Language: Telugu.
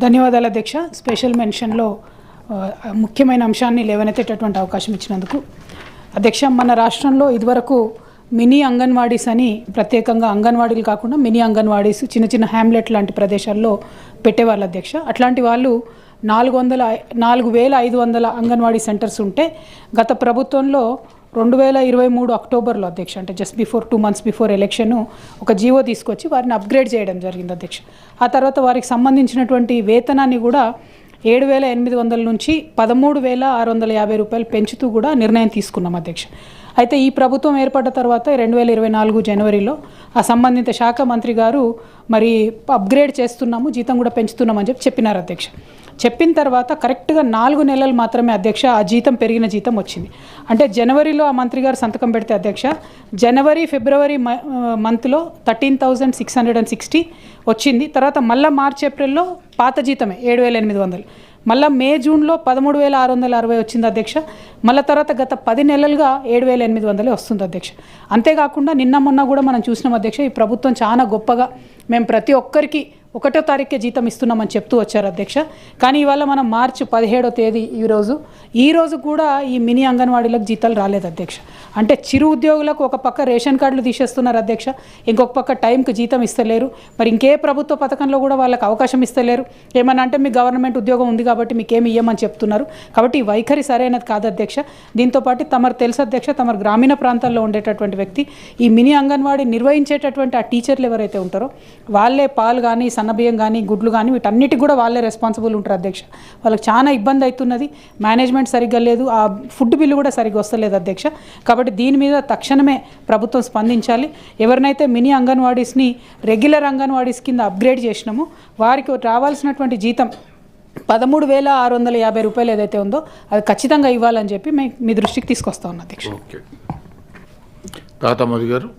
ధన్యవాదాలు అధ్యక్ష. స్పెషల్ మెన్షన్లో ముఖ్యమైన అంశాన్ని లేవనెత్తేటటువంటి అవకాశం ఇచ్చినందుకు. అధ్యక్ష, మన రాష్ట్రంలో ఇదివరకు మినీ అంగన్వాడీస్ అని ప్రత్యేకంగా అంగన్వాడీలు కాకుండా మినీ అంగన్వాడీస్ చిన్న చిన్న హ్యామ్లెట్ లాంటి ప్రదేశాల్లో పెట్టేవాళ్ళు అధ్యక్ష. అట్లాంటి వాళ్ళు 4,500 అంగన్వాడీ సెంటర్స్ ఉంటే గత ప్రభుత్వంలో 2023 అక్టోబర్లో అధ్యక్ష, అంటే just before 2 months before election ఒక జీవో తీసుకొచ్చి వారిని అప్గ్రేడ్ చేయడం జరిగింది అధ్యక్ష. ఆ తర్వాత వారికి సంబంధించినటువంటి వేతనాన్ని కూడా 7,800 నుంచి 13,650 రూపాయలు పెంచుతూ కూడా నిర్ణయం తీసుకున్నాం అధ్యక్ష. అయితే ఈ ప్రభుత్వం ఏర్పడ్డ తర్వాత 2024 జనవరిలో ఆ సంబంధిత శాఖ మంత్రి గారు మరి అప్గ్రేడ్ చేస్తున్నాము, జీతం కూడా పెంచుతున్నామని చెప్పినారు అధ్యక్ష. చెప్పిన తర్వాత కరెక్ట్గా 4 నెలలు మాత్రమే అధ్యక్ష ఆ జీతం పెరిగిన జీతం వచ్చింది. అంటే జనవరిలో ఆ మంత్రి గారు సంతకం పెడితే అధ్యక్ష, జనవరి ఫిబ్రవరి మంత్లో 13,660 వచ్చింది. తర్వాత మళ్ళీ మార్చ్ ఏప్రిల్లో పాత జీతమే 7,800, మళ్ళీ మే జూన్లో 13,660 వచ్చింది అధ్యక్ష. మళ్ళీ తర్వాత గత 10 నెలలుగా 7,800 వస్తుంది అధ్యక్ష. అంతేకాకుండా నిన్న మొన్న కూడా మనం చూసినాం అధ్యక్ష, ఈ ప్రభుత్వం చాలా గొప్పగా మేము ప్రతి ఒక్కరికి 1వ తారీఖుకే జీతం ఇస్తున్నామని చెప్తూ వచ్చారు అధ్యక్ష. కానీ ఇవాళ మనం మార్చి 17వ తేదీ ఈరోజు కూడా ఈ మినీ అంగన్వాడీలకు జీతాలు రాలేదు అధ్యక్ష. అంటే చిరు ఉద్యోగులకు ఒక పక్క రేషన్ కార్డులు తీసేస్తున్నారు అధ్యక్ష, ఇంకొక పక్క టైంకి జీతం ఇస్తలేరు. మరి ఇంకే ప్రభుత్వ పథకంలో కూడా వాళ్ళకి అవకాశం ఇస్తలేరు. ఏమన్నా అంటే మీకు గవర్నమెంట్ ఉద్యోగం ఉంది కాబట్టి మీకేమి ఇవ్వమని చెప్తున్నారు. కాబట్టి ఈ వైఖరి సరైనది కాదు అధ్యక్ష. దీంతోపాటు తమరు తెలుసు అధ్యక్ష, తమరు గ్రామీణ ప్రాంతాల్లో ఉండేటటువంటి వ్యక్తి, ఈ మినీ అంగన్వాడీ నిర్వహించేటటువంటి ఆ టీచర్లు ఎవరైతే ఉంటారో వాళ్ళే పాలు కానీ సన్నబియ్యం కానీ గుడ్లు కానీ వీటన్నిటికి కూడా వాళ్ళే రెస్పాన్సిబుల్ ఉంటారు అధ్యక్ష. వాళ్ళకి చాలా ఇబ్బంది అవుతున్నది, మేనేజ్మెంట్ సరిగ్గా లేదు, ఆ ఫుడ్ బిల్లు కూడా సరిగ్గా వస్తలేదు అధ్యక్ష. కాబట్టి దీని మీద తక్షణమే ప్రభుత్వం స్పందించాలి. ఎవరినైతే మినీ అంగన్వాడీస్ని రెగ్యులర్ అంగన్వాడీస్ కింద అప్గ్రేడ్ చేసినామో వారికి రావాల్సినటువంటి జీతం 13,650 రూపాయలు ఏదైతే ఉందో అది ఖచ్చితంగా ఇవ్వాలని చెప్పి మీ దృష్టికి తీసుకొస్తా ఉన్నా అధ్యక్ష. తాతామోదీ గారు.